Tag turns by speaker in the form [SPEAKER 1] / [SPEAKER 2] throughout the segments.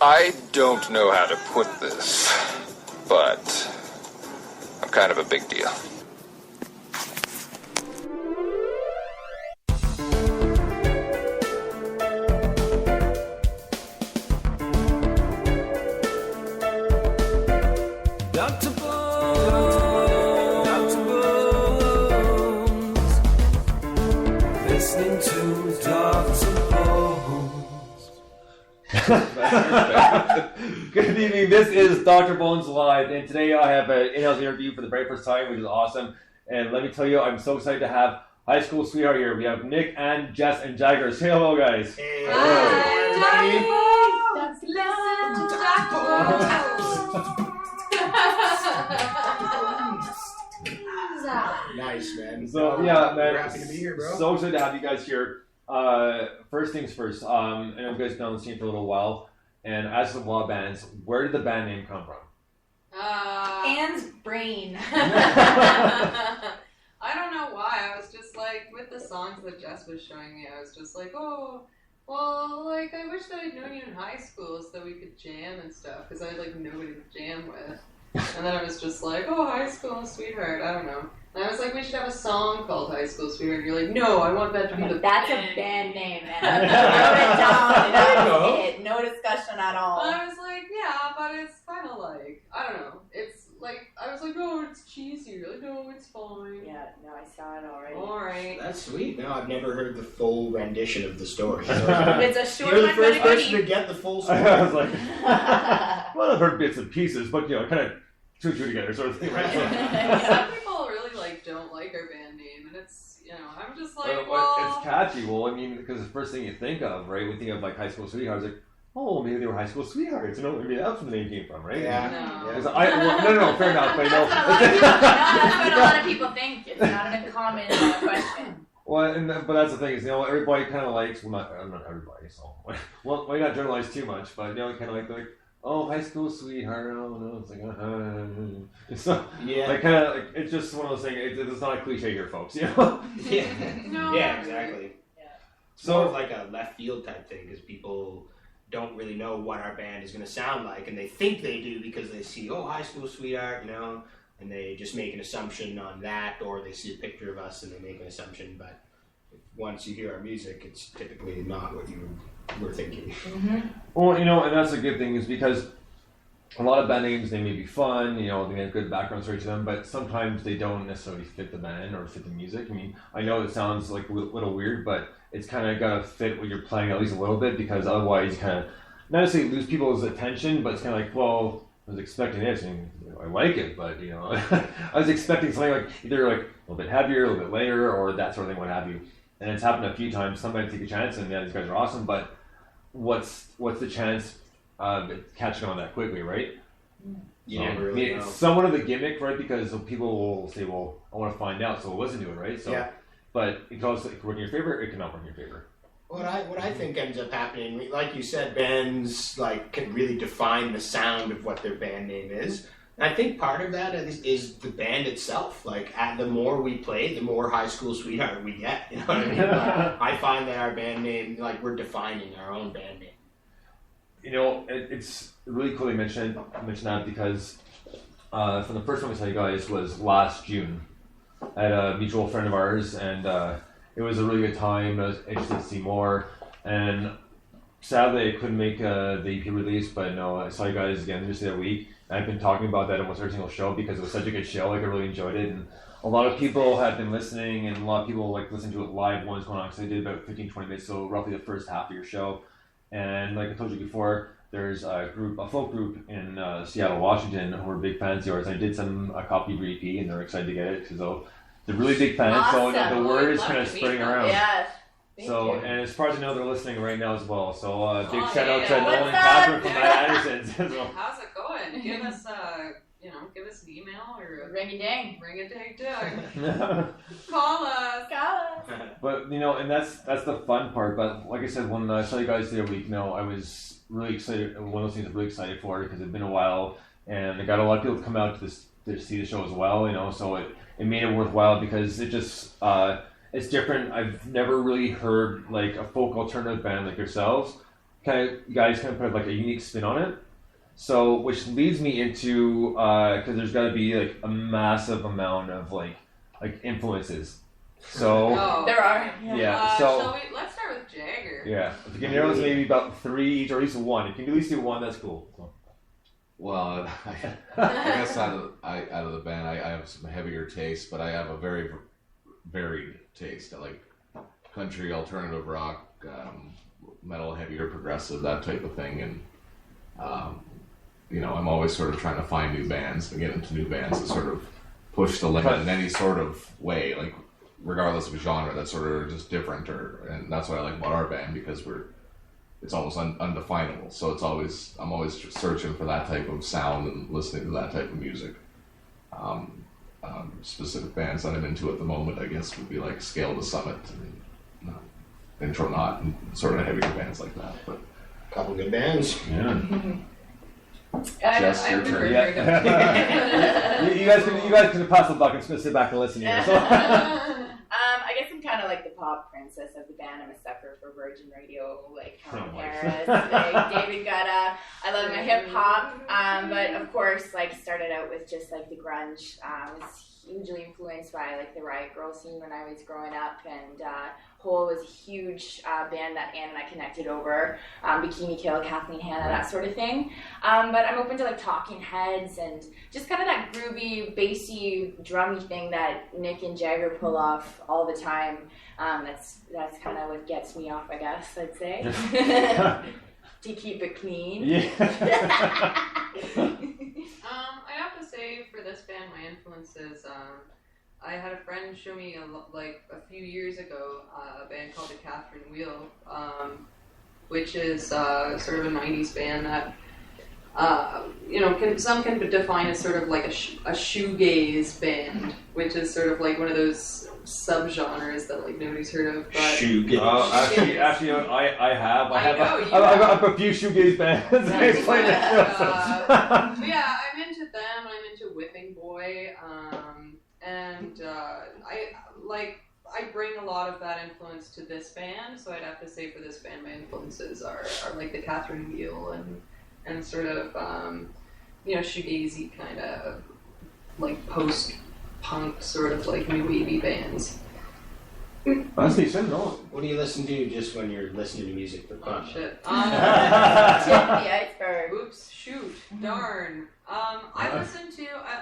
[SPEAKER 1] I don't know how to put this, but I'm kind of a big deal.
[SPEAKER 2] Dr. Bones, listening to Dr. Bones.
[SPEAKER 3] Good evening, this is Dr. Bones Live, and today I have an in-house interview for the very first time, which is awesome. And let me tell you, I'm so excited to have high school sweetheart here. We have Nick and Jess and Jagger. Say hello, guys.
[SPEAKER 4] Hey,
[SPEAKER 5] Hi, Let's listen to Dr.
[SPEAKER 4] nice, man.
[SPEAKER 3] So yeah, man,
[SPEAKER 4] we're happy to be here, bro.
[SPEAKER 3] So excited to have you guys here. First things first. I know you guys been on the scene for a little while, and as the law bands, where did the band name come from?
[SPEAKER 5] Anne's brain.
[SPEAKER 6] I don't know why. I was just like, with the songs that Jess was showing me, I was just like, oh, well, like, I wish that I'd known you in high school so that we could jam and stuff, because I had, like, nobody to jam with. And then I was just like, oh, high school sweetheart, I don't know. And I was like, we should have a song called High School Sweetheart. And you're like, no, I want that to be the
[SPEAKER 5] That's
[SPEAKER 6] band.
[SPEAKER 5] a band name, man. I wrote it down, and that was it. No discussion at all.
[SPEAKER 6] And I was like, yeah, but it's kind of like, I don't know. It's like, I was like, oh, it's cheesy. You're like, no, it's fine.
[SPEAKER 5] Yeah, no, I saw it already.
[SPEAKER 6] Alright.
[SPEAKER 4] That's sweet. No, I've never heard the full rendition of the story. So
[SPEAKER 5] It's a short
[SPEAKER 4] you're the
[SPEAKER 5] one,
[SPEAKER 4] first
[SPEAKER 5] but
[SPEAKER 4] person to get the full story.
[SPEAKER 3] I was like, well, I've heard bits and pieces, but kind of two together sort of thing, right?
[SPEAKER 6] Some people really don't like our band name, and it's, I'm just like,
[SPEAKER 3] it's catchy. Well, I mean, because the first thing you think of, right, when you think of like high school sweethearts, like, oh, maybe they were high school sweethearts. Maybe that's where the name came from, right?
[SPEAKER 4] Yeah.
[SPEAKER 6] No.
[SPEAKER 3] No, fair enough. But
[SPEAKER 5] That's what a lot of people think. It's not an uncommon question.
[SPEAKER 3] Well, but that's the thing is, everybody kind of likes. Well, not everybody. So, well, why not generalize too much? But kind of like, oh, high school sweetheart. Oh no, it's like, It's not,
[SPEAKER 4] Yeah.
[SPEAKER 3] like kind of like it's just one of those things. It's not a cliche here, folks.
[SPEAKER 4] Yeah.
[SPEAKER 6] No.
[SPEAKER 4] Yeah, exactly.
[SPEAKER 5] Yeah.
[SPEAKER 4] It's more of like a left field type thing because people don't really know what our band is going to sound like, and they think they do because they see, oh, high school sweetheart, and they just make an assumption on that, or they see a picture of us and they make an assumption, but once you hear our music, it's typically not what you were thinking.
[SPEAKER 5] Mm-hmm.
[SPEAKER 3] Well, and that's a good thing is because a lot of band names, they may be fun, they have good background story to them, but sometimes they don't necessarily fit the band or fit the music. I mean, I know it sounds like a little weird, but it's kind of got to fit what you're playing at least a little bit, because otherwise you kind of, not necessarily lose people's attention, but it's kind of like, well, I was expecting this, and I like it, but, I was expecting something like either like a little bit heavier, a little bit later, or that sort of thing, what have you. And it's happened a few times. Somebody take a chance, and yeah, these guys are awesome, but what's the chance of catching on that quickly, right?
[SPEAKER 4] You never really know.
[SPEAKER 3] It's somewhat of a gimmick, right? Because people will say, well, I want to find out, so we'll listen to it, right? So,
[SPEAKER 4] yeah.
[SPEAKER 3] But it can also work in your favor, it cannot work in your favor.
[SPEAKER 4] What I think ends up happening, like you said, bands can really define the sound of what their band name is. And I think part of that is the band itself. Like, the more we play, the more high school sweetheart we get. You know what I mean? I find that our band name, we're defining our own band name.
[SPEAKER 3] It's really cool you mentioned that because from the first time I saw you guys was last June. I had a mutual friend of ours, and it was a really good time. I was interested to see more, and sadly I couldn't make the EP release, but no, I saw you guys again just the other week. And I've been talking about that almost every single show because it was such a good show. I really enjoyed it, and a lot of people have been listening, and a lot of people listened to it live when it was going on, because I did about 15-20 minutes, so roughly the first half of your show. And like I told you before, there's a folk group in Seattle, Washington, who are big fans of yours. I did send them a copy of your EP, and they're excited to get it, so they're really big fans.
[SPEAKER 5] Awesome.
[SPEAKER 3] So the word is
[SPEAKER 6] Love
[SPEAKER 3] kind of
[SPEAKER 6] to meet
[SPEAKER 3] spreading
[SPEAKER 6] them.
[SPEAKER 3] around.
[SPEAKER 5] Yes.
[SPEAKER 3] So,
[SPEAKER 5] Thank you.
[SPEAKER 3] and as far as I know, they're listening right now as well. So big
[SPEAKER 6] Oh,
[SPEAKER 3] shout out to
[SPEAKER 6] yeah.
[SPEAKER 3] Nolan and
[SPEAKER 5] What's
[SPEAKER 3] Catherine
[SPEAKER 5] up?
[SPEAKER 3] from Matt Anderson's. So,
[SPEAKER 6] How's it going? Give us give us an email or a
[SPEAKER 5] Ring a ding.
[SPEAKER 6] ring a ding ding. Call us.
[SPEAKER 3] but and that's the fun part. But like I said, when I saw you guys the other week, I was really excited. One of those things I'm really excited for, because it's been a while, and I got a lot of people to come out to see the show as well. So it made it worthwhile, because it just it's different. I've never really heard like a folk alternative band like yourselves guys kind of put like a unique spin on it. So, which leads me into because there's got to be like a massive amount of like influences. So
[SPEAKER 5] there are.
[SPEAKER 3] yeah.
[SPEAKER 6] Let's start with Jagger.
[SPEAKER 3] Yeah, if you can narrow this maybe about 3 each or at least one. If you can at least do one, that's cool. So.
[SPEAKER 7] Well, I guess out of the band, I have some heavier taste, but I have a very varied taste. I like country, alternative rock, metal, heavier, progressive, that type of thing, and I'm always sort of trying to find new bands and get into new bands that sort of push the limit in any sort of way, like regardless of genre, that's sort of just different, and that's what I like about our band because it's almost undefinable. So I'm always searching for that type of sound and listening to that type of music. Specific bands that I'm into at the moment, I guess, would be like Scale to Summit and Intro Knot and sort of heavier bands like that. But
[SPEAKER 4] A couple good bands.
[SPEAKER 3] Yeah.
[SPEAKER 7] Jess, your turn.
[SPEAKER 3] You guys can pass the buck and sit back and listen here. So.
[SPEAKER 5] I guess I'm kind of like the pop princess of the band. I'm a sucker for Virgin Radio, like Calvin Harris, like David Guetta. I love my hip hop, but of course, like started out with just like the grunge. Was hugely influenced by like the Riot Girl scene when I was growing up, and Hole was a huge band that Ann and I connected over. Bikini Kill, Kathleen Hanna, that sort of thing. But I'm open to like Talking Heads and just kind of that groovy, bassy, drummy thing that Nick and Jagger pull off all the time. That's kind of what gets me off, I guess, I'd say. To keep it clean.
[SPEAKER 3] Yeah.
[SPEAKER 6] I have to say for this band, my influences. I had a friend show me a few years ago a band called the Catherine Wheel, which is sort of a '90s band that some can define as sort of like a shoegaze band, which is sort of like one of those subgenres that like nobody's heard of. But
[SPEAKER 3] Shoegaze. Actually, I have a few shoegaze bands.
[SPEAKER 6] Yeah, I'm into them. I'm into Whipping Boy, and I bring a lot of that influence to this band. So I'd have to say for this band, my influences are like the Catherine Wheel and sort of shoegazy kind of like post-punk sort of like new wavy bands.
[SPEAKER 3] That's decent, no?
[SPEAKER 4] What do you listen to just when you're listening to music for fun?
[SPEAKER 6] Oh shit.
[SPEAKER 5] Tip the iceberg.
[SPEAKER 6] Oops, shoot, darn. I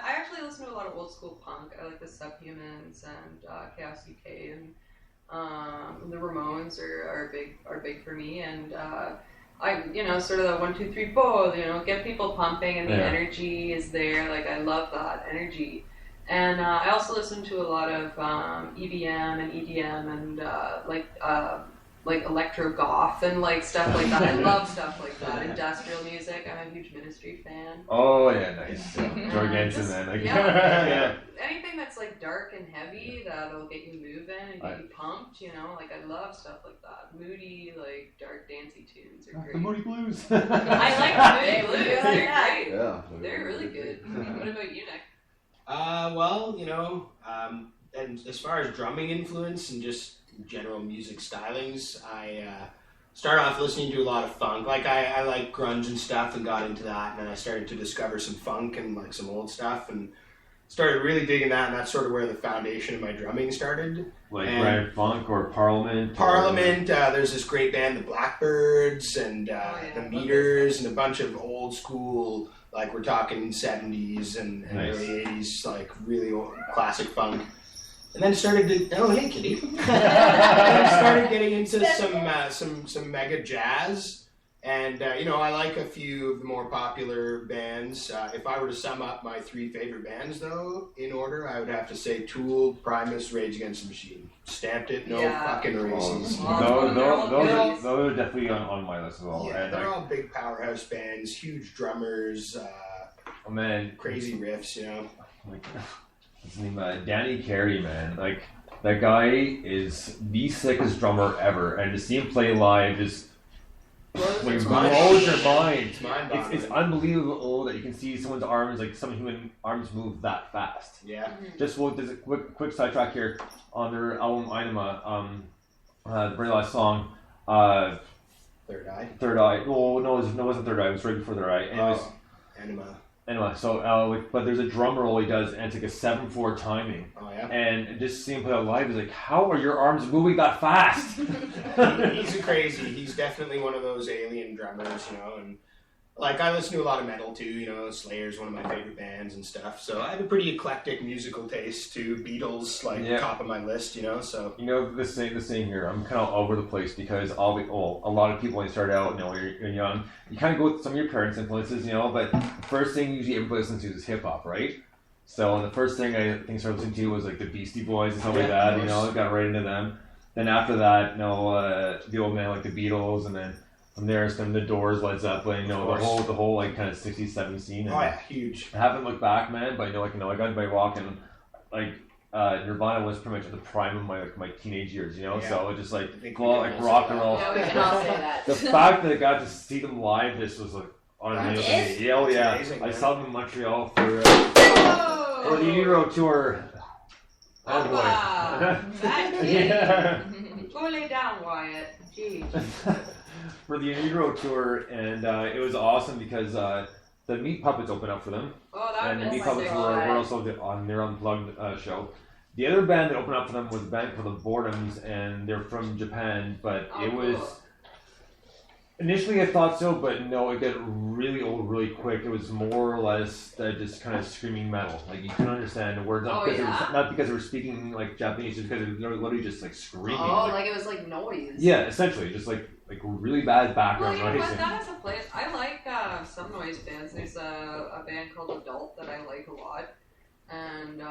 [SPEAKER 6] actually listen to a lot of old school punk. I like the Subhumans and Chaos UK and the Ramones are big for me, and I sort of the 1, 2, 3, 4, get people pumping and the energy is there. Like I love that energy. And I also listen to a lot of EBM and EDM and like electro goth and like stuff like that. I love stuff like that. Industrial music. I'm a huge Ministry fan.
[SPEAKER 3] Oh yeah, nice. Jorgensen then.
[SPEAKER 6] Yeah. Anything that's like dark and heavy that'll get you moving and get you pumped. Like I love stuff like that. Moody, like dark dancey tunes are great.
[SPEAKER 3] The Moody Blues.
[SPEAKER 6] I like the Moody Blues. They're great.
[SPEAKER 7] Yeah,
[SPEAKER 6] They're really good. What about you, Nick?
[SPEAKER 4] And as far as drumming influence and just general music stylings, I started off listening to a lot of funk. Like I like grunge and stuff and got into that, and then I started to discover some funk and like some old stuff and started really digging that, and that's sort of where the foundation of my drumming started.
[SPEAKER 3] Like Grand Funk or Parliament?
[SPEAKER 4] There's this great band, the Blackbirds, and the Meters, and a bunch of old school, like we're talking 70s and early 80s, like really old, classic funk. And then started hey kitty. And then started getting into some mega jazz. And, I like a few of the more popular bands. If I were to sum up my 3 favorite bands, though, in order, I would have to say Tool, Primus, Rage Against the Machine. Stamped it, fucking races.
[SPEAKER 3] Those are definitely on my list as well.
[SPEAKER 4] Yeah, and they're all big powerhouse bands, huge drummers, crazy riffs,
[SPEAKER 3] Like, his name, Danny Carey, man. Like, that guy is the sickest drummer ever. And to see him play live is... blows your mind. It's unbelievable that you can see someone's arms, like some human arms, move that fast.
[SPEAKER 4] Yeah.
[SPEAKER 3] Just there's a quick sidetrack here on their album Einema, the very last song.
[SPEAKER 4] Third Eye.
[SPEAKER 3] Third Eye. Oh no, it wasn't Third Eye. It was right before Third Eye. And it was
[SPEAKER 4] Anima.
[SPEAKER 3] anyway. So, but there's a drum roll he does, and it's like a 7/4 timing.
[SPEAKER 4] Oh yeah.
[SPEAKER 3] And just seeing him play out live is like, how are your arms moving that fast?
[SPEAKER 4] He's a crazy. He's definitely one of those alien drummers, you know. And like I listen to a lot of metal too, you know. Slayer's one of my favorite bands and stuff. So I have a pretty eclectic musical taste too. Beatles, top of my list, you know. So
[SPEAKER 3] you know, the same here. I'm kind of all over the place because a lot of people when you start out, you know, you're young, you kind of go with some of your parents' influences, you know. But the first thing usually everybody listens to is hip hop, right? So the first thing I think I started listening to was like the Beastie Boys and stuff like that. You know, got right into them. Then after that, you know, the old man like the Beatles, and then from there it's the Doors, Led Zeppelin, you know, the whole like kind of 60s, 70s scene. And
[SPEAKER 4] huge.
[SPEAKER 3] I haven't looked back, man, but I know I got by walking like Nirvana was pretty much at the prime of my teenage years, you know. Yeah. So it just like rock and roll.
[SPEAKER 5] Yeah, we can all say that.
[SPEAKER 3] The fact that I got to see them live, this was like unreal. Yeah,
[SPEAKER 4] amazing,
[SPEAKER 3] I saw them in Montreal for the Euro tour. Oh boy.
[SPEAKER 6] That kid.
[SPEAKER 3] Yeah.
[SPEAKER 6] Go lay down, Wyatt. Jeez.
[SPEAKER 3] For the Euro tour, and it was awesome because the Meat Puppets opened up for them.
[SPEAKER 6] Oh, that
[SPEAKER 3] and
[SPEAKER 6] would
[SPEAKER 3] the
[SPEAKER 6] be
[SPEAKER 3] Meat Puppets were also on their Unplugged show. The other band that opened up for them was a band called the Boredoms, and they're from Japan, but it was...
[SPEAKER 6] Cool.
[SPEAKER 3] Initially I thought so, but no, it got really old really quick. It was more or less just kind of screaming metal. Like you couldn't understand the words, not because they were speaking like Japanese, just because they were literally just like screaming.
[SPEAKER 6] Oh, like it was like noise.
[SPEAKER 3] Yeah, essentially, just like really bad background
[SPEAKER 6] noise.
[SPEAKER 3] noise.
[SPEAKER 6] What? That has a place. I like some noise bands. There's a band called Adult that I like a lot. And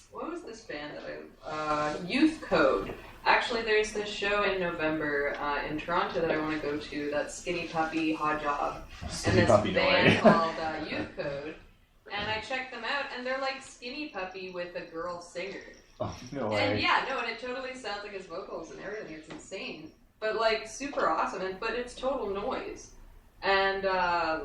[SPEAKER 6] what was this band that Youth Code. Actually, there's this show in November in Toronto that I want to go to. That's Skinny Puppy, Hot Job, and this band called Youth Code. And I checked them out, and they're like Skinny Puppy with a girl singer.
[SPEAKER 3] Oh, no way.
[SPEAKER 6] And and it totally sounds like his vocals and everything. It's insane, but like super awesome. But it's total noise. And I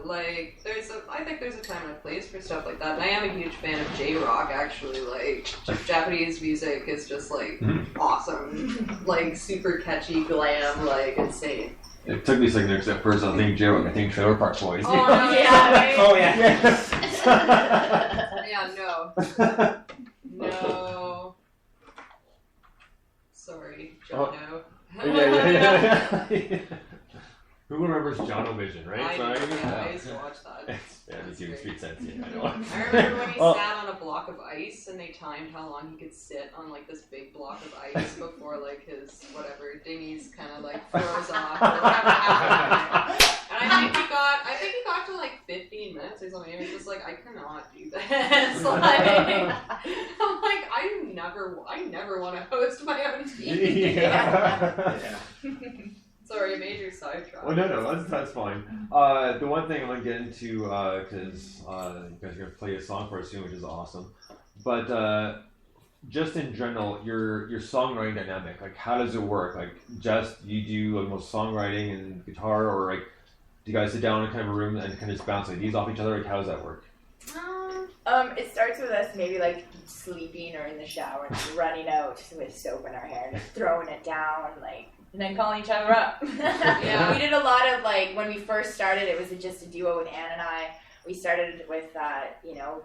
[SPEAKER 6] think there's a time and a place for stuff like that. And I am a huge fan of J-rock, actually. Like Japanese music is just like awesome, like super catchy, glam, like insane.
[SPEAKER 3] It took me a second there because at first I think J-rock, I think Trailer Park Boys.
[SPEAKER 6] Oh no, yeah, right?
[SPEAKER 4] Oh yeah.
[SPEAKER 6] Yeah, no. Sorry, John.
[SPEAKER 3] Yeah. Who remembers John O'Vision, right?
[SPEAKER 6] I used to watch that.
[SPEAKER 3] Yeah, he's giving Street Sense, I know.
[SPEAKER 6] I remember when he sat on a block of ice and they timed how long he could sit on like this big block of ice before like his whatever dinghies kind of like froze off or whatever happened. And I think he got to like 15 minutes or something. He was just like, I cannot do this. Like, I'm like, I never want to host my own team.
[SPEAKER 3] Yeah.
[SPEAKER 6] Sorry, major sidetrack.
[SPEAKER 3] Well, no, that's fine. The one thing I'm going to get into, because you guys are going to play a song for us soon, which is awesome. But just in general, your songwriting dynamic, like how does it work? Like just you do like most songwriting and guitar, or like do you guys sit down in kind of a room and kind of just bounce ideas off each other? Like how does that work?
[SPEAKER 5] It starts with us maybe like sleeping or in the shower and running out with soap in our hair and just throwing it down, like. And then calling each other up. Yeah. We did a lot of like, when we first started, it was just a duo with Ann and I. We started with,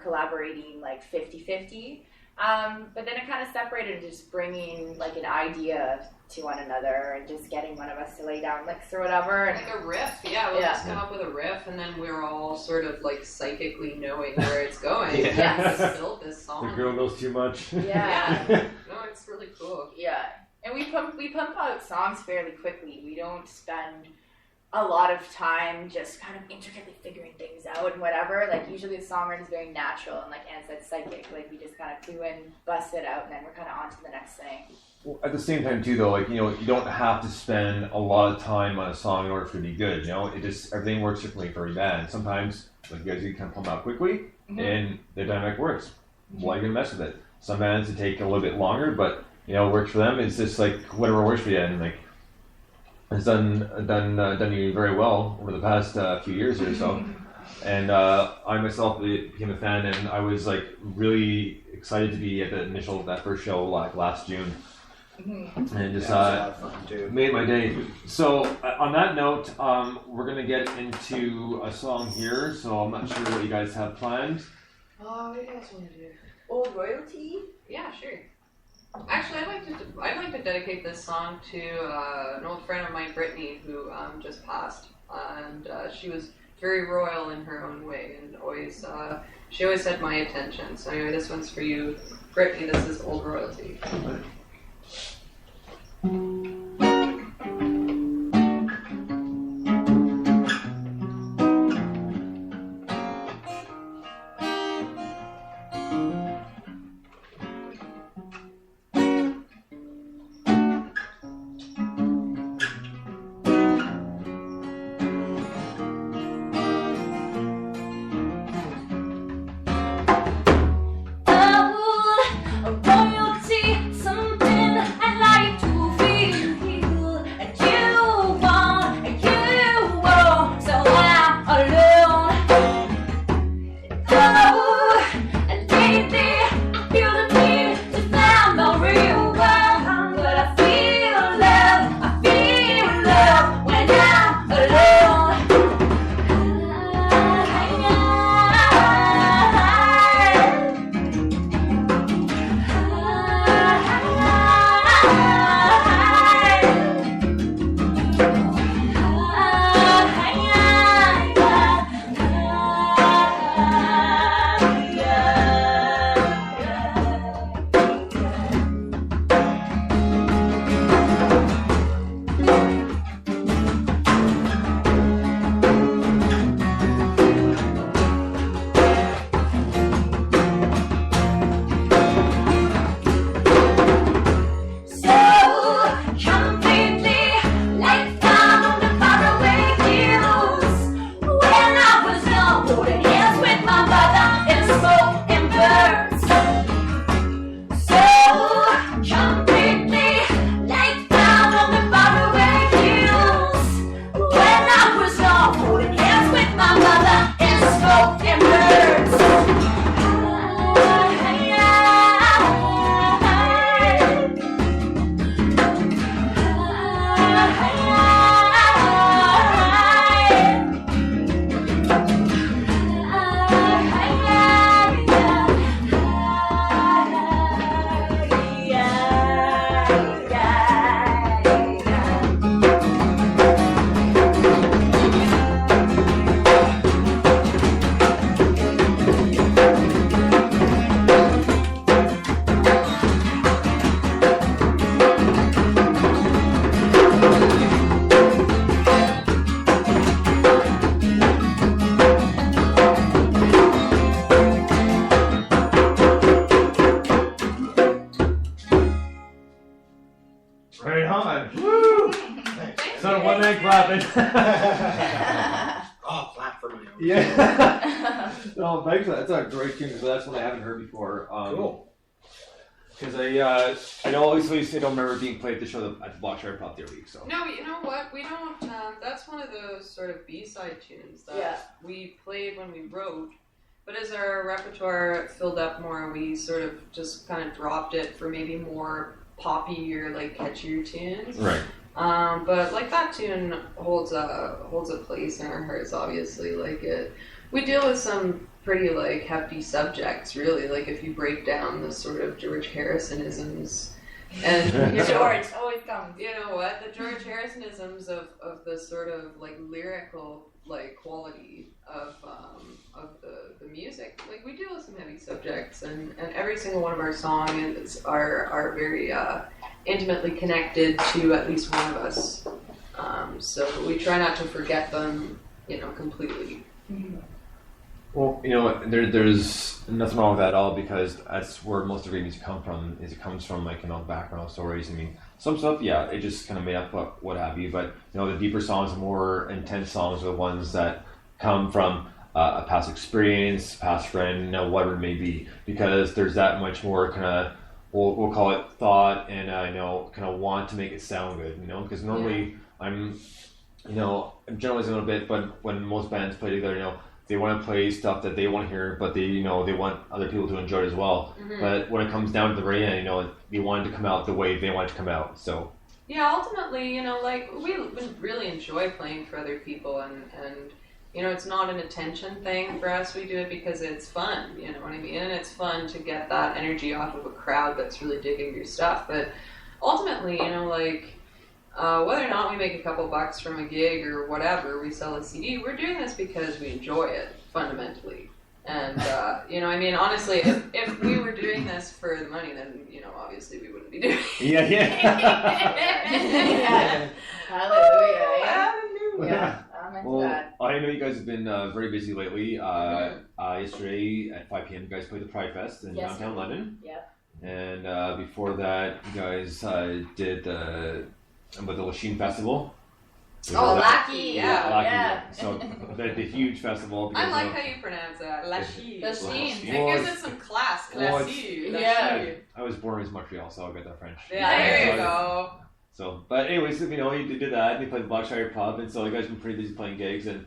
[SPEAKER 5] collaborating like 50-50. But then it kind of separated into just bringing like an idea to one another and just getting one of us to lay down licks or whatever. And,
[SPEAKER 6] like a riff, we'll just come up with a riff and then we're all sort of like psychically knowing where it's going.
[SPEAKER 5] Yes.
[SPEAKER 6] Build this song.
[SPEAKER 3] The girl knows too much.
[SPEAKER 5] Yeah.
[SPEAKER 6] No, it's really cool.
[SPEAKER 5] Yeah. And we pump out songs fairly quickly. We don't spend a lot of time just kind of intricately figuring things out and whatever. Like usually the songwriting is very natural and like Anne said, psychic. Like we just kind of clue in, bust it out, and then we're kind of on to the next thing.
[SPEAKER 3] Well, at the same time too, though, like you don't have to spend a lot of time on a song in order for it to be good. It just everything works differently for every band. Sometimes like you guys you kind of pump out quickly, and the dynamic works. Why are you gonna mess with it? Some bands it take a little bit longer, but works for them. It's just like whatever works for you, and like it's done you very well over the past few years or so. And I myself became a fan, and I was like really excited to be at that first show like last June. and just
[SPEAKER 4] That was a lot of fun too.
[SPEAKER 3] made my day. So on that note, we're gonna get into a song here. So I'm not sure what you guys have planned.
[SPEAKER 6] Oh, what do you guys want to do?
[SPEAKER 5] Old royalty?
[SPEAKER 6] Yeah, sure. Actually, I'd like to dedicate this song to an old friend of mine, Brittany, who just passed, and she was very royal in her own way, and always she always had my attention. So anyway, this one's for you, Brittany. This is Old Royalty.
[SPEAKER 8] Royalty, something I'd like to feel, and you won't, so I'm alone. Oh, and lately I feel the need to find the real one, but I feel love when I'm alone.
[SPEAKER 3] Right on. Woo! So one man clapping.
[SPEAKER 4] Oh, clap for me.
[SPEAKER 3] Yeah. No, thanks. That's a great tune because that's one I haven't heard before.
[SPEAKER 4] Cool.
[SPEAKER 3] Because I know obviously I don't remember it being played at the show at the Block Share Pop the other week. So.
[SPEAKER 6] No, you know what? We don't. That's one of those sort of B-side tunes that we played when we wrote. But as our repertoire filled up more, we sort of just kind of dropped it for maybe more poppy or like catchier tunes.
[SPEAKER 3] Right.
[SPEAKER 6] But like that tune holds a place in our hearts. Obviously, like we deal with some pretty like hefty subjects. Really, like if you break down the sort of George Harrisonisms. And
[SPEAKER 5] George always comes.
[SPEAKER 6] You know what? The George Harrisonisms of the sort of like lyrical like quality of the music. Like we deal with some heavy subjects, and every single one of our songs are very intimately connected to at least one of us. So we try not to forget them, completely.
[SPEAKER 3] Well, there's nothing wrong with that at all because that's where most of your music comes from. Is it comes from like background stories. I mean, some stuff, yeah, it just kind of made up what have you. But the deeper songs, the more intense songs, are the ones that come from a past experience, past friend, whatever it may be. Because there's that much more kind of we'll call it thought and kind of want to make it sound good. Because normally I'm generalizing a little bit, but when most bands play together, they want to play stuff that they want to hear, but they want other people to enjoy it as well.
[SPEAKER 6] Mhm.
[SPEAKER 3] But when it comes down to the very end, they want it to come out the way they want it to come out. So
[SPEAKER 6] Yeah, ultimately, like we really enjoy playing for other people, and it's not an attention thing for us. We do it because it's fun. You know what I mean? And it's fun to get that energy off of a crowd that's really digging your stuff. But ultimately, whether or not we make a couple bucks from a gig or whatever, we sell a CD. We're doing this because we enjoy it fundamentally. And honestly, if we were doing this for the money, then obviously we wouldn't be doing it.
[SPEAKER 3] yeah.
[SPEAKER 5] Yeah. Hallelujah. Yeah.
[SPEAKER 6] Hallelujah.
[SPEAKER 5] I'm into
[SPEAKER 3] Well,
[SPEAKER 5] that.
[SPEAKER 3] I know you guys have been very busy lately. Yesterday at 5 p.m. you guys played the Pride Fest in
[SPEAKER 5] Yes.
[SPEAKER 3] downtown London.
[SPEAKER 5] Yep.
[SPEAKER 3] And before that, you guys did the Lachine Festival.
[SPEAKER 6] Oh,
[SPEAKER 5] Lucky.
[SPEAKER 3] Lucky.
[SPEAKER 5] Yeah.
[SPEAKER 3] So the huge festival.
[SPEAKER 6] I
[SPEAKER 3] Because,
[SPEAKER 6] like how you pronounce that. Lachine.
[SPEAKER 5] Lachine.
[SPEAKER 6] It gives it some class.
[SPEAKER 3] Well,
[SPEAKER 6] Classy.
[SPEAKER 5] yeah.
[SPEAKER 6] Lachine.
[SPEAKER 3] I was born in Montreal, so I'll get that French.
[SPEAKER 6] Yeah, there you
[SPEAKER 3] So-
[SPEAKER 6] go.
[SPEAKER 3] So, but anyways, you did that, and you played the Blackshire Pub, and so you guys have been pretty busy playing gigs. And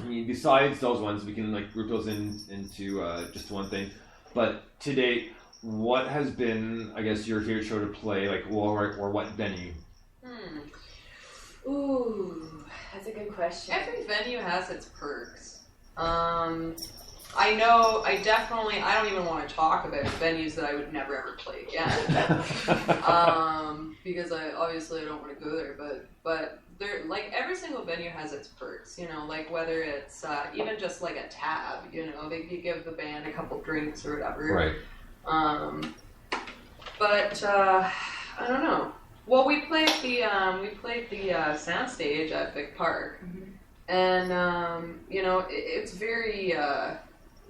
[SPEAKER 3] I mean, besides those ones, we can group those into just one thing. But to date, what has been, I guess, your favorite show to play, or what venue?
[SPEAKER 5] Ooh, that's a good question.
[SPEAKER 6] Every venue has its perks. I don't even want to talk about venues that I would never ever play again. Because I don't want to go there, but there, every single venue has its perks, whether it's even just a tab, they give the band a couple drinks or whatever.
[SPEAKER 3] Right.
[SPEAKER 6] But I don't know. Well, we played the soundstage at Vic Park, and it's very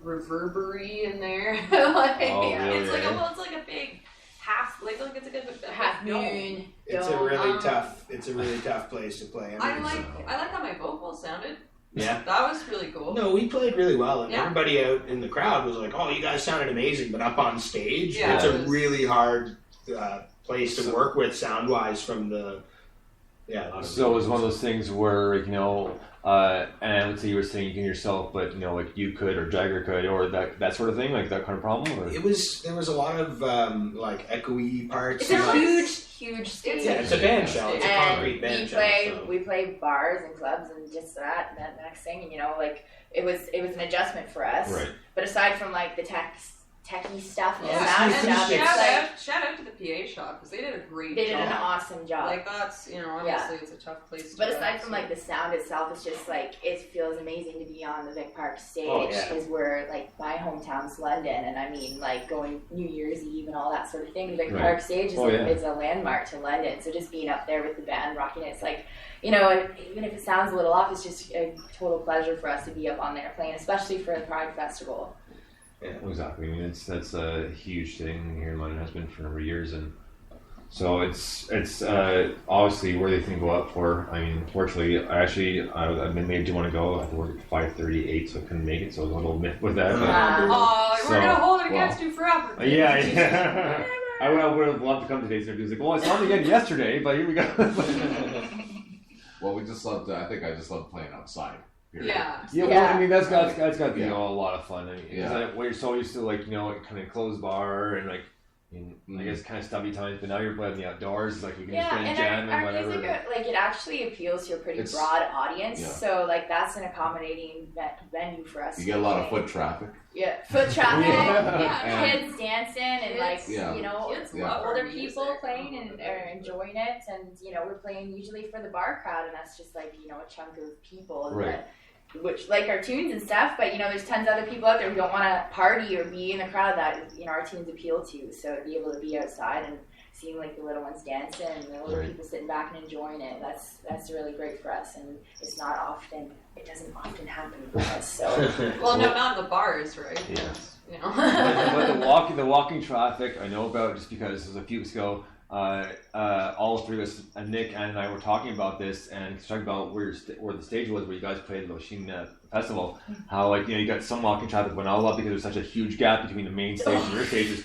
[SPEAKER 6] reverbery in there.
[SPEAKER 3] Really,
[SPEAKER 6] it's like
[SPEAKER 3] eh?
[SPEAKER 6] it's like a big half, it's like a
[SPEAKER 5] Half
[SPEAKER 6] dome.
[SPEAKER 5] moon.
[SPEAKER 4] It's a
[SPEAKER 5] dome.
[SPEAKER 4] really tough place to play.
[SPEAKER 6] I like how my vocals sounded.
[SPEAKER 4] Yeah.
[SPEAKER 6] That was really cool.
[SPEAKER 4] No, we played really well, and
[SPEAKER 6] Yeah.
[SPEAKER 4] everybody out in the crowd was like, "Oh, you guys sounded amazing!" But up on stage,
[SPEAKER 6] Yeah,
[SPEAKER 4] it's
[SPEAKER 6] it
[SPEAKER 4] a
[SPEAKER 6] was-
[SPEAKER 4] really hard place to work with sound-wise from the. Yeah.
[SPEAKER 3] So it was one of those things where, and let's say you were singing yourself, but you could, or Jagger could, or that sort of thing, that kind of problem. Or?
[SPEAKER 4] There was a lot of echoey parts.
[SPEAKER 5] It's a
[SPEAKER 4] and,
[SPEAKER 5] huge stage.
[SPEAKER 4] yeah, it's a band shell. It's a concrete band shell.
[SPEAKER 5] We play bars and clubs and just that. And then the next thing, it was an adjustment for us.
[SPEAKER 3] Right.
[SPEAKER 5] But aside from the techie stuff and
[SPEAKER 6] Yeah,
[SPEAKER 5] sound
[SPEAKER 6] and
[SPEAKER 5] stuff,
[SPEAKER 6] shout out to the PA shop because they did a great
[SPEAKER 5] they
[SPEAKER 6] job.
[SPEAKER 5] did an awesome job.
[SPEAKER 6] That's obviously it's a tough place. To
[SPEAKER 5] But
[SPEAKER 6] go,
[SPEAKER 5] aside from
[SPEAKER 6] so.
[SPEAKER 5] the sound itself, it's just it feels amazing to be on the Vic Park stage
[SPEAKER 4] Oh, yeah.
[SPEAKER 5] because we're my hometown's London, and I mean going New Year's Eve and all that sort of thing. The Vic
[SPEAKER 3] Right.
[SPEAKER 5] Park stage is
[SPEAKER 3] Yeah.
[SPEAKER 5] it's a landmark to London. So just being up there with the band rocking it, it's even if it sounds a little off, it's just a total pleasure for us to be up on there playing, especially for the Pride Festival.
[SPEAKER 3] Yeah, exactly. I mean, that's a huge thing here in London, has been for a number of years, and so it's obviously worthy thing to go up for. I mean, unfortunately, I've been made to want to go. I have to work at 5:38, so I couldn't make it. So I was a little miffed with that. But,
[SPEAKER 6] we're gonna hold it against you forever.
[SPEAKER 3] yeah. I would have loved to come today. So he was like, "Well, I saw it again yesterday, but here we go."
[SPEAKER 7] Well, we just loved. I think I just loved playing outside. Period.
[SPEAKER 6] Yeah.
[SPEAKER 3] Yeah, well, I mean that's got to be a lot of fun. I mean,
[SPEAKER 7] Yeah.
[SPEAKER 3] is that what you're so used to, kind of closed bar and I guess kind of stubby times, but now you're playing in the outdoors. We can just play
[SPEAKER 5] and
[SPEAKER 3] jam
[SPEAKER 5] our
[SPEAKER 3] and whatever.
[SPEAKER 5] music, it actually appeals to a pretty
[SPEAKER 7] It's-
[SPEAKER 5] broad audience.
[SPEAKER 7] yeah.
[SPEAKER 5] So that's an accommodating venue for us.
[SPEAKER 7] You
[SPEAKER 5] to
[SPEAKER 7] get a lot of
[SPEAKER 5] play.
[SPEAKER 7] foot traffic.
[SPEAKER 5] Yeah, foot traffic.
[SPEAKER 7] Yeah.
[SPEAKER 5] Kids dancing and
[SPEAKER 6] Kids love our
[SPEAKER 5] older
[SPEAKER 6] music.
[SPEAKER 5] people playing and are enjoying it, and we're playing usually for the bar crowd, and that's just a chunk of people
[SPEAKER 3] Right.
[SPEAKER 5] that, which like our tunes and stuff, but there's tons of other people out there who don't want to party or be in the crowd that our tunes appeal to. So to be able to be outside and seeing the little ones dancing and the older
[SPEAKER 3] Right.
[SPEAKER 5] people sitting back and enjoying it, that's really great for us, and it doesn't often happen for us. So.
[SPEAKER 6] Well, no, not in the bars, right?
[SPEAKER 3] Yes.
[SPEAKER 6] But,
[SPEAKER 3] the walking traffic I know about, just because it was a few weeks ago. All three of us, Nick and I, were talking about this and talking about where the stage was where you guys played the Lachine Festival. How you got some walking traffic went all up because there was such a huge gap between the main stage and your stage.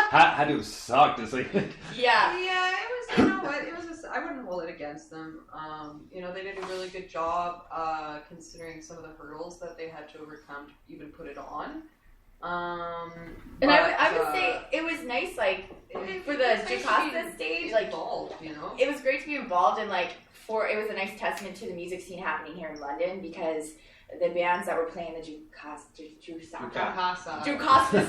[SPEAKER 3] Had to have sucked. It's
[SPEAKER 5] Yeah.
[SPEAKER 6] yeah, it was. You know what? It was. I wouldn't hold it against them. You know, they did a really good job considering some of the hurdles that they had to overcome to even put it on.
[SPEAKER 5] And I would say it was nice, like, for the Jocasta stage, like,
[SPEAKER 6] involved, you know?
[SPEAKER 5] it was great to be involved in, like, it was a nice testament to the music scene happening here in London, because the bands that were playing the Jocasta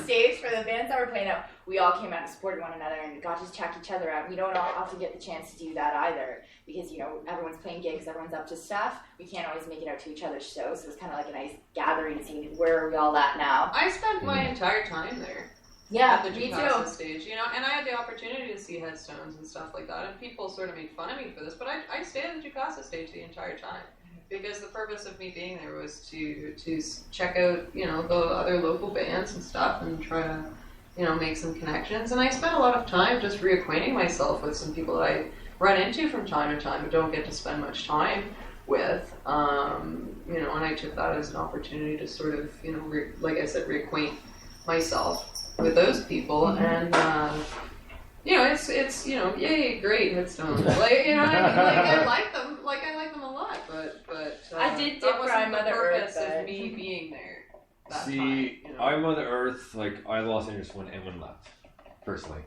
[SPEAKER 5] stage, for the bands that were playing out, we all came out and supported one another and got to check each other out. We don't all often get the chance to do that either, because, you know, everyone's playing gigs, everyone's up to stuff. We can't always make it out to each other's shows, so it was kind of like a nice gathering, seeing where are we all at now.
[SPEAKER 6] I spent my entire time there.
[SPEAKER 5] Yeah,
[SPEAKER 6] At the
[SPEAKER 5] me
[SPEAKER 6] Jocasta
[SPEAKER 5] too.
[SPEAKER 6] stage, you know, and I had the opportunity to see headstones and stuff like that, and people sort of made fun of me for this, but I stayed at the Jocasta stage the entire time, because the purpose of me being there was to check out, you know, the other local bands and stuff, and try to, you know, make some connections. And I spent a lot of time just reacquainting myself with some people that I run into from time to time, but don't get to spend much time with, you know, and I took that as an opportunity to sort of, you know, like I said, reacquaint myself with those people. And you know, it's you know, yay, great headstones, like, you know, I like them a lot, but
[SPEAKER 5] I did
[SPEAKER 6] that
[SPEAKER 5] dip
[SPEAKER 6] wasn't
[SPEAKER 5] Prime
[SPEAKER 6] the
[SPEAKER 5] Mother
[SPEAKER 6] purpose
[SPEAKER 5] Earth,
[SPEAKER 6] of me being there that
[SPEAKER 3] See,
[SPEAKER 6] time, you know?
[SPEAKER 3] I Mother Earth, like, I lost interest when Edwin left, personally.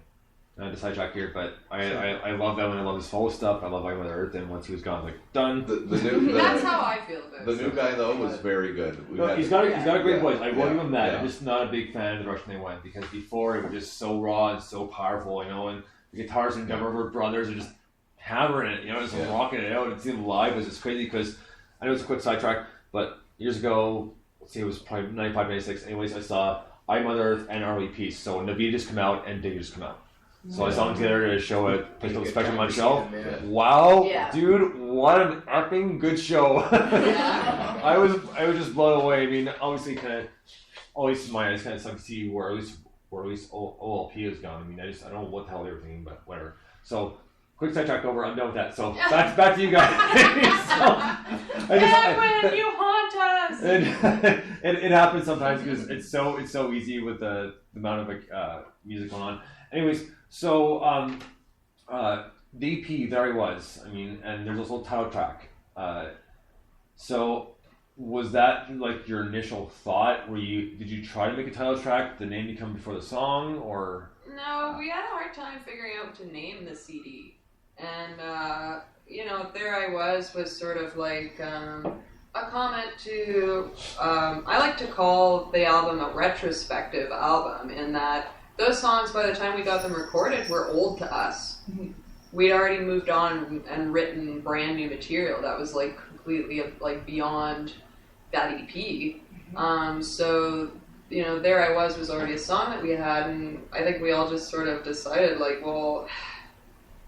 [SPEAKER 3] Not to sidetrack here, but I love that when I love his solo stuff. I love I Mother Earth, and once he was gone, like, done.
[SPEAKER 6] That's how I feel about
[SPEAKER 7] The
[SPEAKER 6] it.
[SPEAKER 7] new guy though was very good.
[SPEAKER 3] He's got a great voice. I won't
[SPEAKER 7] Yeah.
[SPEAKER 3] give him that.
[SPEAKER 7] Yeah.
[SPEAKER 3] I'm just not a big fan of the direction they went, because before it was just so raw and so powerful, you know, and the guitars and Dumber Brothers are just hammering it, you know, just rocking it out. And seeing them live was just crazy, because I know it's a quick sidetrack, but years ago, let's see, it was probably 95, 96. Anyways, I saw I Mother Earth and Early Peace. So Naveed just come out and Dig just come out. So I saw them together at a show at Place Called Spectrum Montreal. Wow,
[SPEAKER 5] Yeah.
[SPEAKER 3] dude, what an effing good show! I was just blown away. I mean, obviously, kind of, always in my eyes, kind of sucks to see where at least OLP is gone. I mean, I don't know what the hell they were thinking, but whatever. So, quick sidetrack over. I'm done with that. So back to you guys.
[SPEAKER 6] Edwin, you haunt us!
[SPEAKER 3] It happens sometimes because it's so easy with the amount of music going on. Anyways, so the EP, there I was. I mean, and there's also a title track. So was that like your initial thought? Did you try to make a title track, the name come before the song, or?
[SPEAKER 6] No, we had a hard time figuring out what to name the CD. And, you know, there I was sort of like a comment to, I like to call the album a retrospective album, in that those songs, by the time we got them recorded, were old to us. We'd already moved on and written brand new material that was like completely like beyond that EP. So, you know, There I Was already a song that we had, and I think we all just sort of decided, like, well,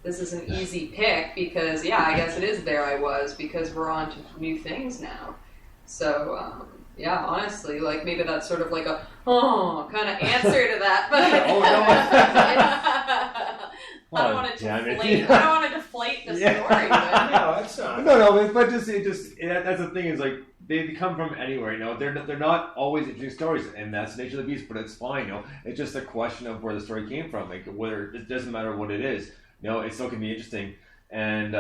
[SPEAKER 6] this is an easy pick, because, yeah, I guess it is There I Was, because we're on to new things now. So, yeah, honestly, like, maybe that's sort of like a, kind of answer to that, but I don't want to deflate the story, but...
[SPEAKER 4] No, it's not.
[SPEAKER 3] No, but that's the thing, is like, they come from anywhere, you know. They're not always interesting stories, and that's the nature of the beast. But it's fine, you know. It's just a question of where the story came from. Like, whether it doesn't matter what it is, you know, it still can be interesting. And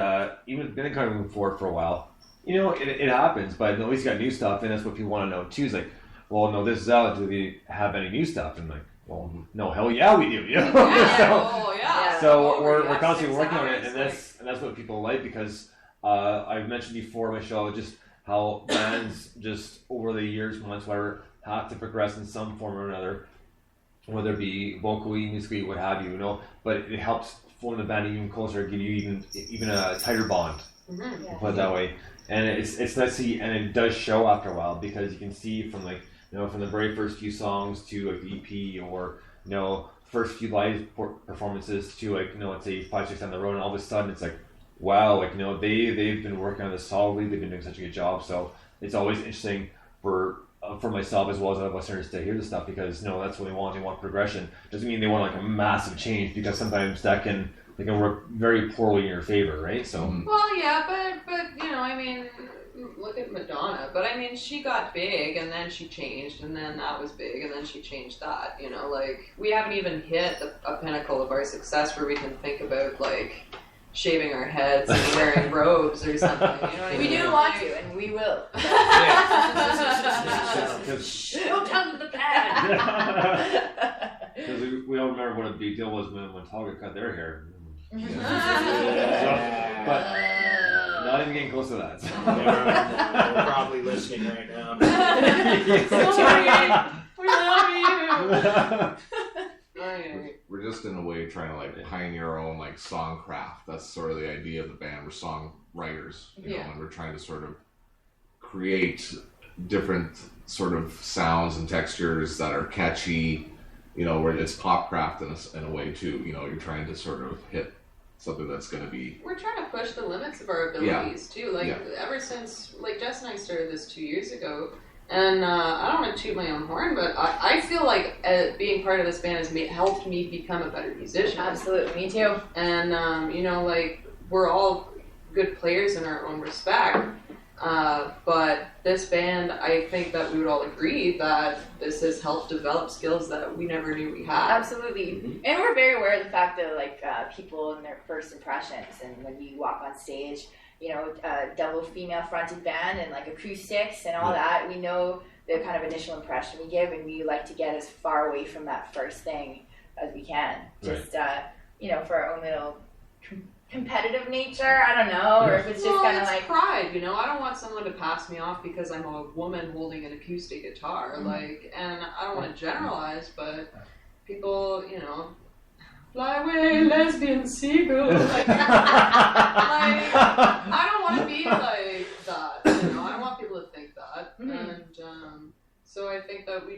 [SPEAKER 3] even been kind of moving forward for a while, you know, it happens. But at least you got new stuff, and that's what people want to know too. Is like, well, no, this is out. Do we have any new stuff? And like, well, no, hell yeah, we do. You know. So we're constantly working on it, and that's what people like, because I've mentioned before on my show just how bands just over the years, months, whatever, have to progress in some form or another, whether it be vocally, musically, what have you, you know. But it helps form the band even closer, give you even a tighter bond, put it that way. And it's nice to see, and it does show after a while, because you can see from, like, you know, from the very first few songs to like the EP, or, you know, first few live performances to, like, you know, let's say 5-6 down the road, and all of a sudden it's like, wow, like, you know, they've been working on this solidly. They've been doing such a good job. So it's always interesting for myself as well as other listeners to hear this stuff, because, you know, that's what they want. They want progression. Doesn't mean they want like a massive change, because sometimes they can work very poorly in your favor, right? So
[SPEAKER 6] well, yeah, but you know, I mean, look at Madonna. But I mean, she got big, and then she changed, and then that was big, and then she changed that. You know, like, we haven't even hit a pinnacle of our success where we can think about, like, shaving our heads and wearing robes or something. You know what I
[SPEAKER 5] We
[SPEAKER 6] mean?
[SPEAKER 5] do want to, and we will. Don't tell them the bad.
[SPEAKER 3] Because we all remember what a big deal was when Talga cut their hair. But not even getting close to that.
[SPEAKER 4] They're probably listening right now.
[SPEAKER 6] We love you.
[SPEAKER 7] We're just in a way trying to like pioneer our own like song craft. That's sort of the idea of the band. We're songwriters, you know, and we're trying to sort of create different sort of sounds and textures that are catchy. You know, where it's pop craft in a way too. You know, you're trying to sort of hit something that's going to be.
[SPEAKER 6] We're trying to push the limits of our abilities too. Like ever since, like Jess and I started this 2 years ago, and I don't want to toot my own horn, but I feel like being part of this band has helped me become a better musician.
[SPEAKER 5] Absolutely, me too.
[SPEAKER 6] And you know, like we're all good players in our own respect. But this band, I think that we would all agree that this has helped develop skills that we never knew we had.
[SPEAKER 5] Absolutely. And we're very aware of the fact that, like, people in their first impressions, and when you walk on stage, you know, double female fronted band and, like, acoustics and all that, we know the kind of initial impression we give, and we like to get as far away from that first thing as we can. Just, you know, for our own little competitive nature, I don't know, or if it's just kind of like
[SPEAKER 6] pride, you know. I don't want someone to pass me off because I'm a woman holding an acoustic guitar, like, and I don't want to generalize, but people, you know, fly away, lesbian seagull, like I don't want to be like that, you know. I don't want people to think that, and so I think that we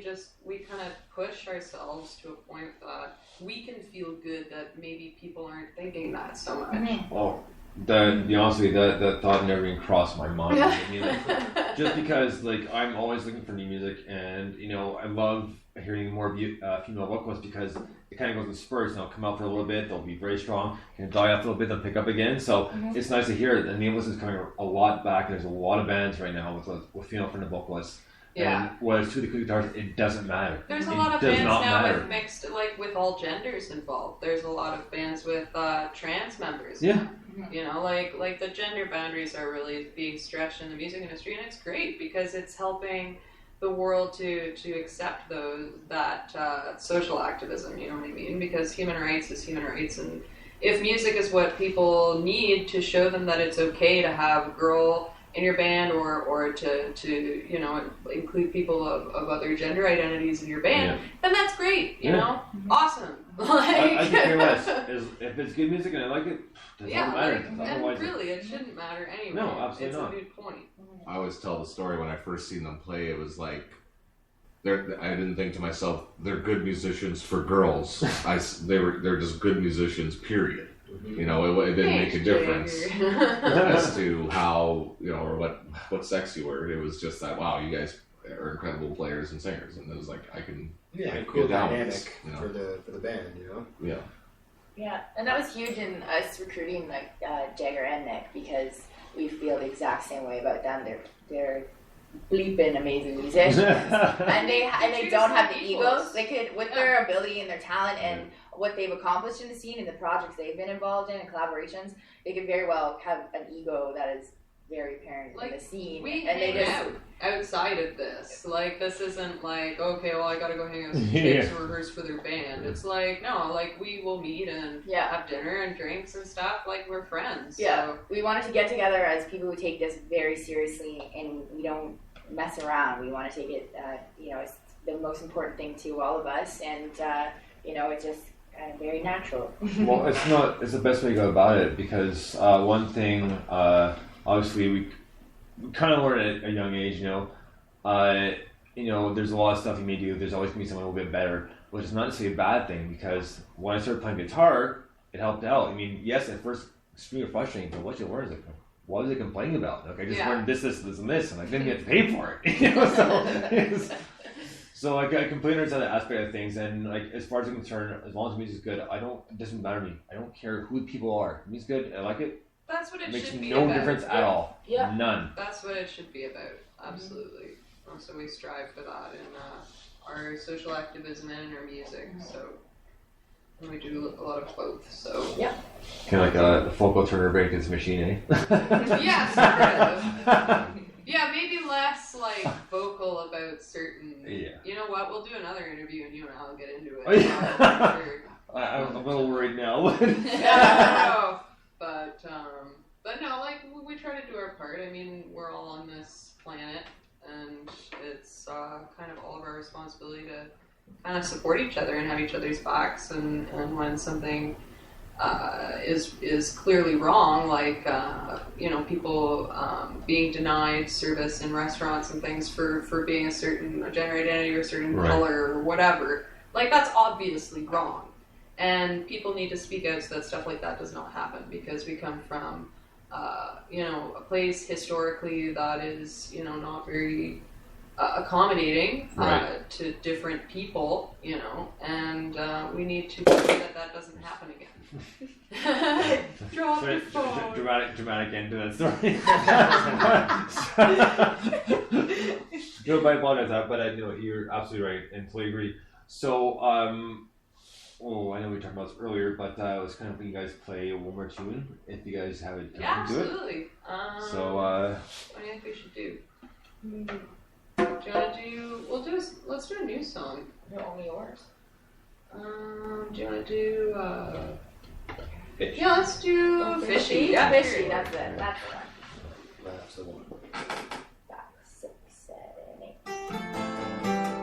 [SPEAKER 6] kind of push ourselves to a point that we can feel good that maybe people aren't thinking that so much.
[SPEAKER 3] Well, to be honest with you, that thought never even crossed my mind. I mean, like, just because, like, I'm always looking for new music, and, you know, I love hearing more female vocalists because it kind of goes in spurts. They'll come out for a little bit, they'll be very strong, can die off a little bit, then pick up again. So it's nice to hear it. And the English is coming a lot back. There's a lot of bands right now with female friendly vocalists.
[SPEAKER 6] Yeah.
[SPEAKER 3] And whether it's two acoustic guitars, it doesn't matter.
[SPEAKER 6] There's a lot of bands now with mixed, like, with all genders involved. There's a lot of bands with trans members.
[SPEAKER 3] Yeah.
[SPEAKER 6] You know, like the gender boundaries are really being stretched in the music industry, and it's great because it's helping the world to accept that social activism. You know what I mean? Because human rights is human rights, and if music is what people need to show them that it's okay to have a girl in your band or to you know, include people of other gender identities in your band, then that's great, you know? Awesome. Like,
[SPEAKER 3] I think care less. If it's good music and I like it, it doesn't matter.
[SPEAKER 6] And really, it shouldn't matter anyway.
[SPEAKER 3] No, absolutely not.
[SPEAKER 6] It's a moot point.
[SPEAKER 7] I always tell the story when I first seen them play, it was like, I didn't think to myself, they're good musicians for girls. They're just good musicians, period. You know, it didn't make a difference as to how, you know, or what sex you were. It was just that, wow, you guys are incredible players and singers, and it was like, I can
[SPEAKER 4] cool
[SPEAKER 7] get down
[SPEAKER 4] dynamic
[SPEAKER 7] with this, you know?
[SPEAKER 4] for the band, you know.
[SPEAKER 5] Yeah, and that was huge in us recruiting like Jagger and Nick, because we feel the exact same way about them. They're bleeping amazing musicians, and they don't have the egos. They could, with their ability and their talent and what they've accomplished in the scene and the projects they've been involved in and collaborations, they could very well have an ego that is very apparent in the scene.
[SPEAKER 6] And they just outside of this, like, this isn't like, okay, well, I gotta go hang out with some chicks to rehearse for their band. It's like, no, like, we will meet and have dinner and drinks and stuff, like, we're friends. So.
[SPEAKER 5] We wanted to get together as people who take this very seriously, and we don't mess around. We want to take it, you know, it's the most important thing to all of us, and you know, it's just kind of very natural.
[SPEAKER 3] Well, it's the best way to go about it, because one thing, obviously we kind of learn at a young age, you know, there's a lot of stuff you may do, there's always going to be someone a little bit better, which is not necessarily a bad thing, because when I started playing guitar, it helped out. I mean, yes, at first extremely frustrating, but what you learn is like, what was I complaining about? Like, I just learned this, and this, and I didn't get to pay for it. You know, so like, I completely understand that aspect of things, and like, as far as I'm concerned, as long as the music's good, it doesn't matter to me. I don't care who the people are. The music's good, I like it.
[SPEAKER 6] That's what it
[SPEAKER 3] makes
[SPEAKER 6] should be
[SPEAKER 3] no
[SPEAKER 6] about.
[SPEAKER 3] difference at all.
[SPEAKER 5] Yeah.
[SPEAKER 3] None.
[SPEAKER 6] That's what it should be about. Absolutely. So we strive for that in our social activism and in our music. So. and we do a lot of both. So
[SPEAKER 3] Kind of like a Focal Turner Breakdance machine, eh?
[SPEAKER 6] yeah, sort of. Yeah, maybe less like vocal about certain.
[SPEAKER 3] Yeah.
[SPEAKER 6] You know what? We'll do another interview and you and I'll get into it.
[SPEAKER 3] Oh, yeah.
[SPEAKER 6] Sure.
[SPEAKER 3] I'm a little worried now.
[SPEAKER 6] Yeah, but no, like we try to do our part. I mean, we're all on this planet, and it's kind of all of our responsibility to kind of support each other and have each other's backs. And when something is clearly wrong, like people being denied service in restaurants and things for being a certain gender identity or a certain color or whatever, like that's obviously wrong. And people need to speak out so that stuff like that does not happen, because we come from, a place historically that is, not very accommodating to different people, and we need to make sure that doesn't happen again. Drop your phone.
[SPEAKER 3] Dramatic end to that story. No, I apologize, but I know you're absolutely right and totally agree. So, I know we talked about this earlier, but I was kind of hoping you guys play one more tune if you guys have it.
[SPEAKER 6] Yeah, absolutely.
[SPEAKER 3] So,
[SPEAKER 6] what do you think we should do? Do you want to do? Let's do a new song.
[SPEAKER 5] They're only yours.
[SPEAKER 6] Do you want to do?
[SPEAKER 4] Fish.
[SPEAKER 6] Yeah, let's do Fishy. Yeah,
[SPEAKER 5] Fishy. That's it. That's the one.
[SPEAKER 4] That's the one.
[SPEAKER 5] 5, 6, 7, 8.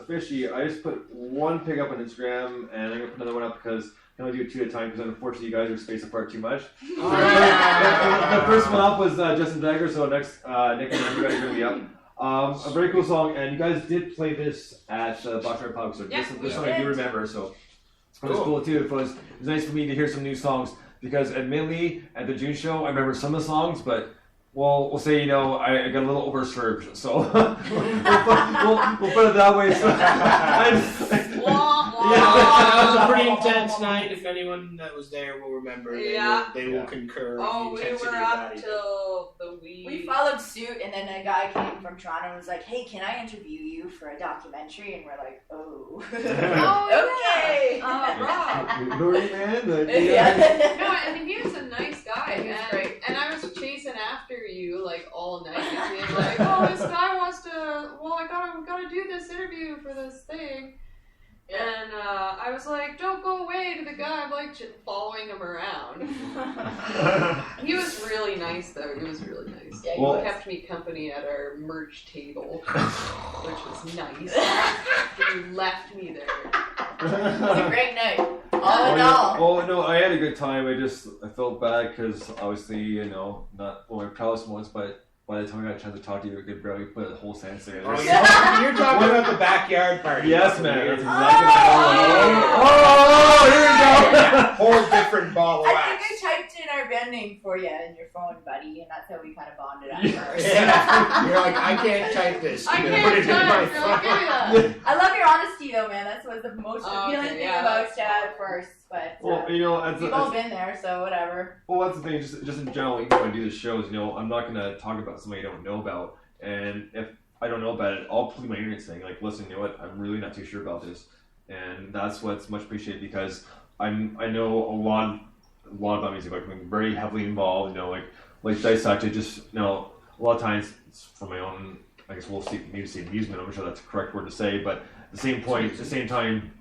[SPEAKER 3] Fishy. I just put one pic up on Instagram, and I'm gonna put another one up because I can only do 2 at a time because unfortunately you guys are spaced apart too much. The first one up was Justin Dagger, so next Nick and you guys are gonna be up. A very cool song, and you guys did play this at Botchard Pub, so this song I do remember, so it was cool too. It was nice for me to hear some new songs because admittedly at the June show I remember some of the songs, but we'll say, I got a little overserved, so we'll put it that way. So
[SPEAKER 4] that was a pretty intense night. If anyone that was there will remember, they will concur.
[SPEAKER 6] Oh, we were up till the wee.
[SPEAKER 5] We followed suit, and then a guy came from Toronto and was like, "Hey, can I interview you for a documentary?" And we're like, "Oh, okay."
[SPEAKER 6] Rob.
[SPEAKER 3] Glory man.
[SPEAKER 6] No, I mean he was a nice guy,
[SPEAKER 5] He was great.
[SPEAKER 6] and I interview like all night, being like, oh, this guy wants to. Well, I gotta do this interview for this thing. And I was like, don't go away to the guy. I'm like following him around. He was really nice, though. He was really nice.
[SPEAKER 5] Yeah,
[SPEAKER 6] He kept me company at our merch table, which was nice. He left me there.
[SPEAKER 5] It was a great night. All in all.
[SPEAKER 3] Oh no, I had a good time. I felt bad because obviously, not my proudest moments, but by the time I got a chance to talk to you, we could barely put a whole sentence together.
[SPEAKER 4] Oh, you're talking about the backyard party.
[SPEAKER 3] Yes, man. That's exactly what here we go.
[SPEAKER 4] Whole different ball of
[SPEAKER 5] I
[SPEAKER 4] wax.
[SPEAKER 5] think I typed in our band name for you in your phone, buddy, and that's how we kind of bonded at first.
[SPEAKER 4] Yeah. You're like, I can't type this.
[SPEAKER 6] I
[SPEAKER 4] Put
[SPEAKER 6] can't
[SPEAKER 4] it in my
[SPEAKER 6] type. Girl,
[SPEAKER 4] phone.
[SPEAKER 6] give me that.
[SPEAKER 5] I love your honesty, though, man. That's what's the most
[SPEAKER 6] Oh,
[SPEAKER 5] appealing
[SPEAKER 6] okay,
[SPEAKER 5] thing
[SPEAKER 6] yeah,
[SPEAKER 5] about
[SPEAKER 6] that's
[SPEAKER 5] at first. But
[SPEAKER 3] Well,
[SPEAKER 5] we've all been there, so whatever.
[SPEAKER 3] well, that's the thing. Just in general, even when I do the shows, I'm not gonna talk about somebody I don't know about. And if I don't know about it, I'll plead my ignorance saying, like, listen, you know what? I'm really not too sure about this. And that's what's much appreciated because I know a lot about music. Like, I'm very heavily involved. Like dissect it. Just a lot of times it's for my own. I guess we'll see amusement. I'm not sure that's the correct word to say, but at the same time,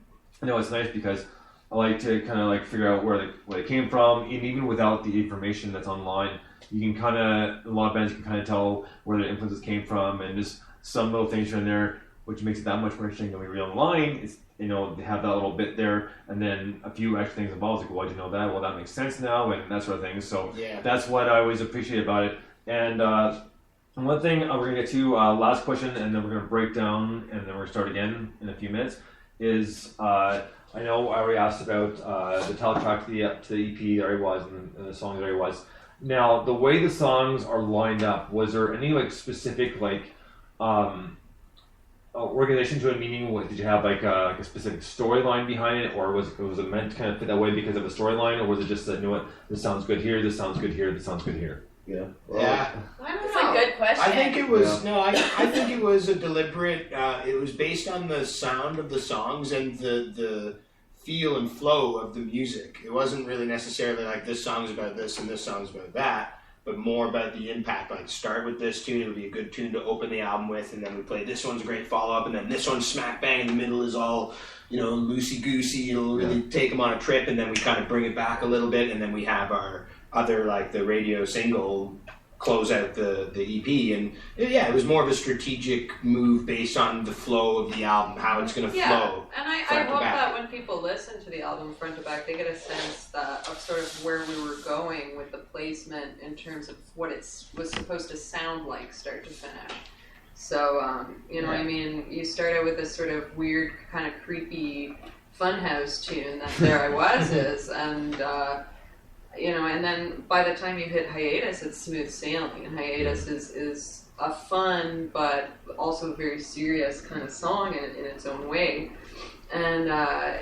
[SPEAKER 3] it's nice because I like to kind of like figure out where they came from, and even without the information that's online, you can a lot of bands you can kind of tell where the influences came from, and just some little things here and there, which makes it that much more interesting than we read online. Is they have that little bit there, and then a few extra things involved. Like, why'd you know that? Well, that makes sense now, and that sort of thing. So that's what I always appreciate about it. And one thing we're gonna get to last question, and then we're gonna break down, and then we're gonna start again in a few minutes. Is I know I already asked about the title track to the EP that I was and the song that I was. Now, the way the songs are lined up, was there any specific organization to a meaning? Did you have like a specific storyline behind it, or was it meant to kind of fit that way because of a storyline, or was it just that this sounds good here, this sounds good here, this sounds good here?
[SPEAKER 4] Yeah.
[SPEAKER 6] I don't
[SPEAKER 5] That's
[SPEAKER 6] know.
[SPEAKER 5] a good question.
[SPEAKER 4] I think it was I think it was a deliberate. It was based on the sound of the songs and the feel and flow of the music. It wasn't really necessarily like this song's about this and this song's about that, but more about the impact. Like, start with this tune, it would be a good tune to open the album with, and then we play this one's a great follow up, and then this one's smack bang in the middle is all loosey goosey. It'll really take them on a trip, and then we kind of bring it back a little bit, and then we have our other the radio single close out the EP, and it was more of a strategic move based on the flow of the album, how it's going to flow.
[SPEAKER 6] And I hope that when people listen to the album front to back, they get a sense of sort of where we were going with the placement in terms of what it was supposed to sound like start to finish. So, what I mean? You start out with this sort of weird, kind of creepy funhouse tune that There I Was is, and and then by the time you hit Hiatus, it's smooth sailing. And Hiatus is a fun but also very serious kind of song in its own way. And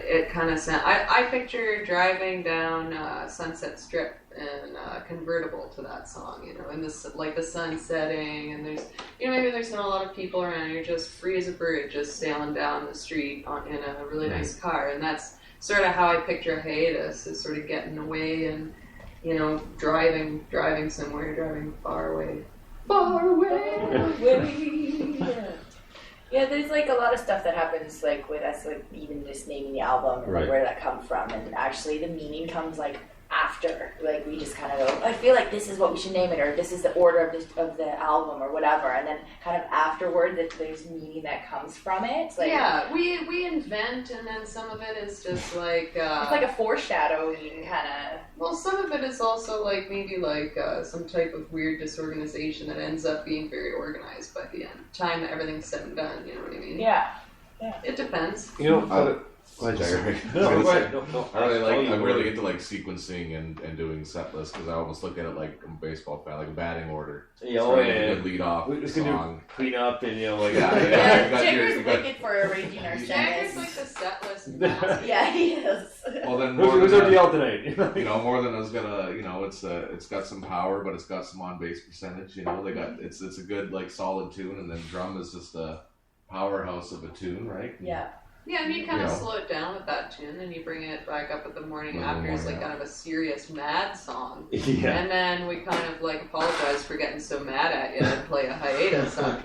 [SPEAKER 6] it kind of sounds. I picture driving down Sunset Strip in a convertible to that song, and this the sun setting, and there's maybe there's not a lot of people around. You're just free as a bird, just sailing down the street in a really nice car, and that's sort of how I picture Hiatus, is sort of getting away and driving somewhere, driving far away.
[SPEAKER 5] Yeah, there's a lot of stuff that happens with us, even just naming the album and where that comes from, and actually the meaning comes after. We just kind of go, I feel like this is what we should name it, or this is the order of the album, or whatever, and then kind of afterward that there's meaning that comes from it.
[SPEAKER 6] We invent, and then some of it is just it's
[SPEAKER 5] like a foreshadowing kind of.
[SPEAKER 6] Well, some of it is also maybe some type of weird disorganization that ends up being very organized by the time that everything's said and done. You know what I mean?
[SPEAKER 5] Yeah.
[SPEAKER 6] It depends.
[SPEAKER 7] Go ahead, Jagger. I'm really into sequencing and doing set lists, because I almost look at it like I'm a baseball fan, like a batting order.
[SPEAKER 3] Yeah,
[SPEAKER 7] a good lead off
[SPEAKER 3] we just
[SPEAKER 7] song.
[SPEAKER 3] do clean up and
[SPEAKER 5] Jagger's wicked for arranging our set.
[SPEAKER 6] Jagger's the set list master.
[SPEAKER 5] Yeah, he is.
[SPEAKER 7] Well, then
[SPEAKER 3] who's our DL tonight?
[SPEAKER 7] More than us gonna, it's got some power, but it's got some on base percentage. They got it's a good solid tune, and then drum is just a powerhouse of a tune, right?
[SPEAKER 5] Yeah.
[SPEAKER 6] Yeah, and you kind of
[SPEAKER 7] You know.
[SPEAKER 6] slow it down with that tune, and you bring it back up with the morning
[SPEAKER 7] With the
[SPEAKER 6] after. It's
[SPEAKER 7] morning
[SPEAKER 6] like kind of a serious, mad song.
[SPEAKER 3] Yeah.
[SPEAKER 6] And then we kind of like apologize for getting so mad at you and play a hiatus on it.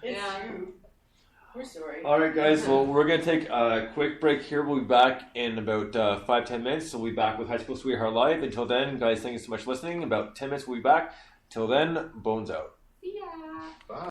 [SPEAKER 5] It's
[SPEAKER 6] Yeah.
[SPEAKER 5] true. We're sorry.
[SPEAKER 3] All right, guys. Well, we're gonna take a quick break here. We'll be back in about 5-10 minutes. So we'll be back with High School Sweetheart Live. Until then, guys, thank you so much for listening. In about 10 minutes, we'll be back. Till then, bones out.
[SPEAKER 5] See ya.